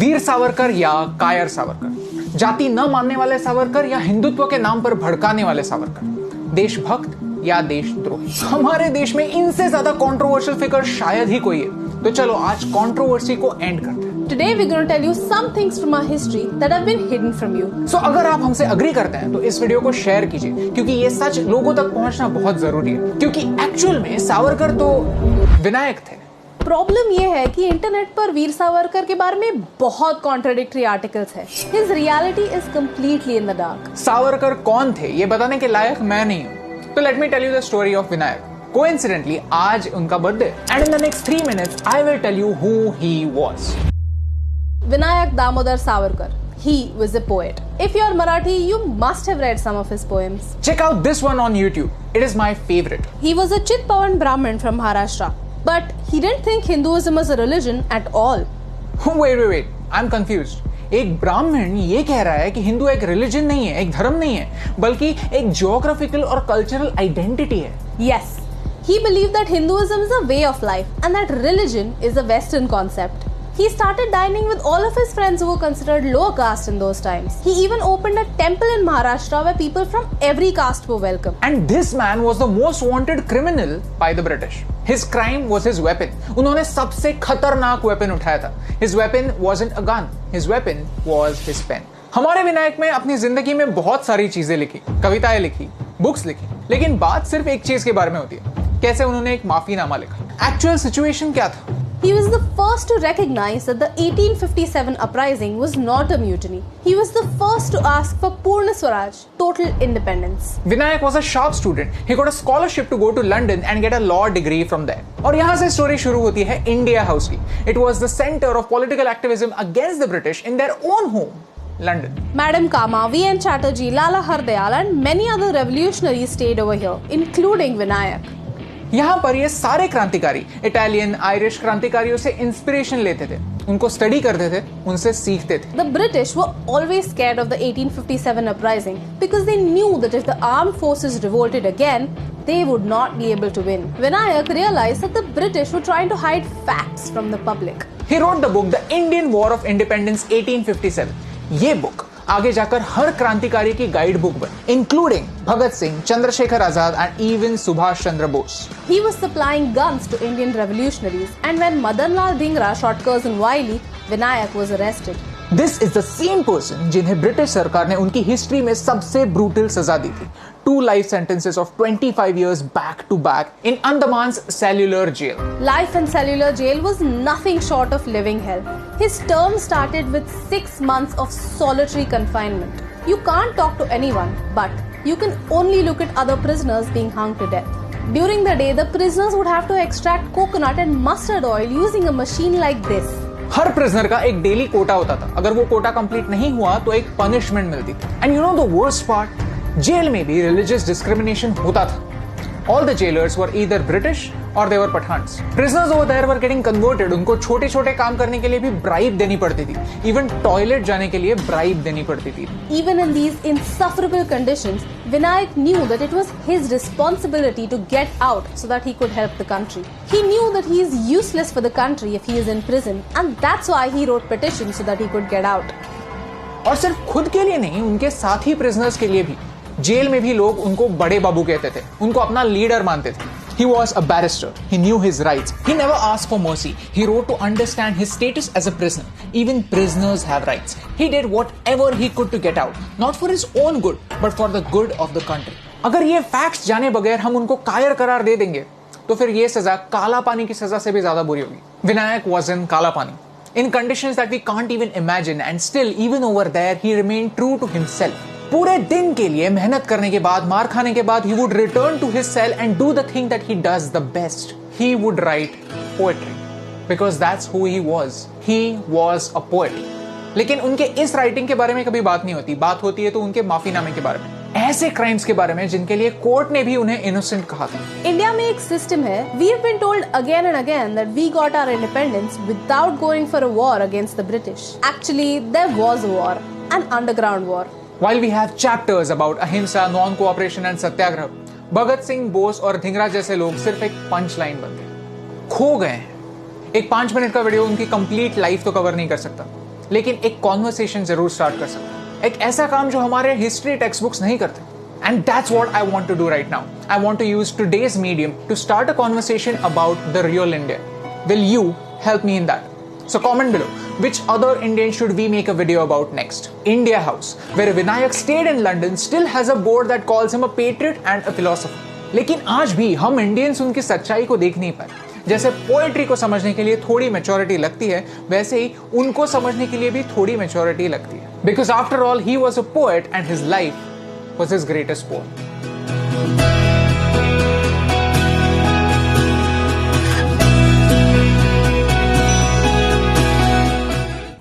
वीर सावरकर या कायर सावरकर, जाति न मानने वाले सावरकर या हिंदुत्व के नाम पर भड़काने वाले सावरकर, देशभक्त या देशद्रोही। हमारे देश में इनसे ज्यादा कंट्रोवर्शियल फिगर शायद ही कोई है। तो चलो आज कंट्रोवर्सी को एंड करते हैं। Today we're going to tell you some things from our history that have been hidden from you. So अगर आप हमसे अग्री करते हैं तो इस वीडियो को शेयर कीजिए, क्योंकि ये सच लोगों तक पहुंचना बहुत जरूरी है। क्योंकि एक्चुअल में सावरकर तो विनायक थे। प्रॉब्लम ये है कि इंटरनेट पर वीर सावरकर के बारे में बहुत कॉन्ट्राडिक्टरी आर्टिकल्स है। His reality is completely in the dark. Savarkar कौन थे ये बताने के लायक मैं नहीं हूँ। तो let me tell you the story of Vinayak. Coincidentally आज उनका birthday and in the next 3 minutes I will tell you who he was. Vinayak Damodar Savarkar. He was a poet. If you're Marathi, you must have read some of his poems. Check out this one on YouTube. It is my favorite. He was a Chitpavan Brahmin from Maharashtra. But he didn't think Hinduism was a religion at all. Wait. I'm confused. एक ब्राह्मण ये कह रहा है कि हिंदू एक religion नहीं है, एक धर्म नहीं है, बल्कि एक जियोग्राफिकल और कल्चरल आइडेंटिटी है। Yes. He believed that Hinduism is a way of life and that religion is a Western concept. He started dining with all of his friends who were considered lower caste in those times. He even opened a temple in Maharashtra where people from every caste were welcome. And this man was the most wanted criminal by the British. His crime was his weapon. उन्होंने सबसे खतरनाक weapon उठाया था. His weapon wasn't a gun. His weapon was his pen. हमारे विनायक में अपनी जिंदगी में बहुत सारी चीजें लिखी, कविताएं लिखी, बुक्स लिखी, लेकिन बात सिर्फ एक चीज के बारे में होती है, कैसे उन्होंने एक माफीनामा लिखा। एक्चुअल सिचुएशन क्या था? He was the first to recognize that the 1857 uprising was not a mutiny. He was the first to ask for Purna Swaraj, total independence. Vinayak was a sharp student. He got a scholarship to go to London and get a law degree from there. और यहाँ से story शुरू होती है India house की। It was the center of political activism against the British in their own home, London. Madam Kama, V.N. Chatterjee, Lala Hardayal and many other revolutionaries stayed over here, including Vinayak. यहाँ पर ये सारे क्रांतिकारी Italian, Irish क्रांतिकारियों से inspiration लेते थे, उनको स्टडी करते थे, उनसे सीखते थे। The British were always scared of the 1857 uprising because they knew that if the armed forces revolted again, they would not be able to win. Vinayak realized that the British were trying to hide facts from the public. He wrote the book The Indian War of Independence 1857. ये book आगे जाकर हर क्रांतिकारी की guide book बनी, including Bhagat Singh, Chandrashekhar Azad and even Subhash Chandra Bose. He was supplying guns to Indian revolutionaries, and when Madan Lal Dhingra shot Curzon Wiley, Vinayak was arrested. This is the same person जिन्हें British सरकार ने उनकी हिस्ट्री में सबसे ब्रूटल सजा दी थी, 2 life sentences of 25 years back to back in Andaman's cellular jail. Life in cellular jail was nothing short of living hell. His term started with 6 months of solitary confinement. You can't talk to anyone, but you can only look at other prisoners being hung to death. During the day, the prisoners would have to extract coconut and mustard oil using a machine like this. Her prisoner का एक daily Kota होता था। अगर वो Kota complete नहीं हुआ तो एक पनिशमेंट मिलती थी। And you know the worst part, jail में भी रिलीजियस डिस्क्रिमिनेशन होता था। All the jailers were either British or they were Pathans. Prisoners over there were getting converted. उनको छोटे-छोटे काम करने के लिए भी bribe देनी पड़ती थी. Even toilet जाने के लिए bribe देनी पड़ती थी. Even in these insufferable conditions, Vinayak knew that it was his responsibility to get out so that he could help the country. He knew that he is useless for the country if he is in prison, and that's why he wrote petitions so that he could get out. और सिर्फ खुद के लिए नहीं, उनके साथी prisoners के लिए भी। जेल में भी लोग उनको बड़े बाबू कहते थे, उनको अपना लीडर मानते थे। He was a barrister. He knew his rights. He never asked for mercy. He wrote to understand his status as a prisoner. Even prisoners have rights. He did whatever he could to get out, not for his own good, but for the good of the country. अगर ये facts जाने बगैर हम उनको कायर करार दे देंगे, तो फिर ये सजा काला पानी की सजा से भी ज्यादा बुरी होगी। विनायक was in काला पानी, in conditions that we can't even imagine, and still, even over there, he remained true to himself. पूरे दिन के लिए मेहनत करने के बाद, मार खाने के बाद, he would return to his cell and do the thing that he does the best. He would write poetry because that's who he was. He was a poet. लेकिन उनके इस राइटिंग के बारे में कभी बात नहीं होती। बात होती है तो उनके माफीनामे के बारे में, ऐसे क्राइम्स के बारे में जिनके लिए कोर्ट ने भी उन्हें इनोसेंट कहा था। इंडिया में एक सिस्टम है, we have been told again and again that we got our independence without going for a war against the British. Actually, there was a war, an underground war. While we have chapters about अहिंसा, non-cooperation and सत्याग्रह, भगत सिंह, बोस और धिंगरा जैसे लोग सिर्फ एक punch line बनते, खो गए हैं। एक 5 मिनट का वीडियो उनकी कंप्लीट लाइफ तो कवर नहीं कर सकता, लेकिन एक कॉन्वर्सेशन जरूर स्टार्ट कर सकते हैं, एक ऐसा काम जो हमारे हिस्ट्री टेक्स्ट बुक्स नहीं करते. And that's what I want to do right now. I want to use today's medium to start a conversation about the real India. Will you help me in that? So comment below, which other Indian should we make a video about next? India House, where Vinayak stayed in London, still has a board that calls him a patriot and a philosopher. लेकिन आज भी हम Indians उनकी सच्चाई को देख नहीं पाए. जैसे पोएट्री को समझने के लिए थोड़ी मैच्योरिटी लगती है, वैसे ही उनको समझने के लिए भी थोड़ी मैच्योरिटी लगती है. Because after all, he was a poet and his life was his greatest poem.